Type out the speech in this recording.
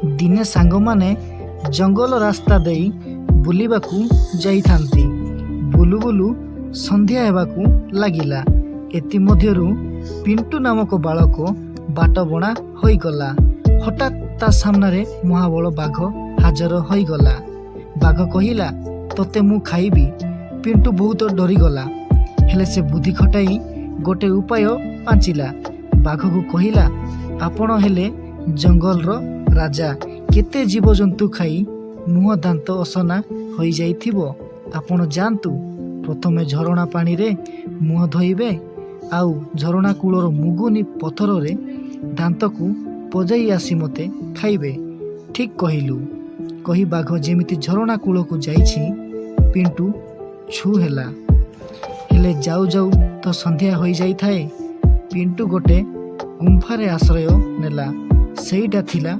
ଦିନେ ସାଙ୍ଗମାନେ ଜଙ୍ଗଲ ରାସ୍ତା ଦେଇ ବୁଲିବାକୁ ଯାଇଥାନ୍ତି। ବୁଲୁ ବୁଲୁ ସନ୍ଧ୍ୟା ହେବାକୁ ଲାଗିଲା। ଏଥିମଧ୍ୟରୁ ପିଣ୍ଟୁ ନାମକ ବାଳକ ବାଟବଣା ହୋଇଗଲା। ହଠାତ୍ ତା ସାମ୍ନାରେ ମହାବଳ ବାଘ ହାଜର ହୋଇଗଲା। ବାଘ କହିଲା, ତୋତେ ମୁଁ ଖାଇବି। ପିଣ୍ଟୁ ବହୁତ ଡରିଗଲା। ହେଲେ ସେ ବୁଦ୍ଧି ଖଟାଇ ଗୋଟେ ଉପାୟ ପାଞ୍ଚିଲା। ବାଘକୁ କହିଲା, ଆପଣ ହେଲେ ଜଙ୍ଗଲର ରାଜା। କେତେ ଜୀବଜନ୍ତୁ ଖାଇ ମୁହଁ ଦାନ୍ତ ଅସନା ହୋଇଯାଇଥିବ। ଆପଣ ଯାଆନ୍ତୁ, ପ୍ରଥମେ ଝରଣା ପାଣିରେ ମୁହଁ ଧୋଇବେ, ଆଉ ଝରଣା କୂଳର ମୁଗୁନି ପଥରରେ ଦାନ୍ତକୁ ପଜାଇ ଆସି ମୋତେ ଖାଇବେ। ଠିକ୍ କହିଲୁ, କହି ବାଘ ଯେମିତି ଝରଣା କୂଳକୁ ଯାଇଛି, ପିଣ୍ଟୁ ଛୁ ହେଲା। ହେଲେ ଯାଉ ଯାଉ ତ ସନ୍ଧ୍ୟା ହୋଇଯାଇଥାଏ। ପିଣ୍ଟୁ ଗୋଟେ ଗୁମ୍ଫାରେ ଆଶ୍ରୟ ନେଲା। ସେଇଟା ଥିଲା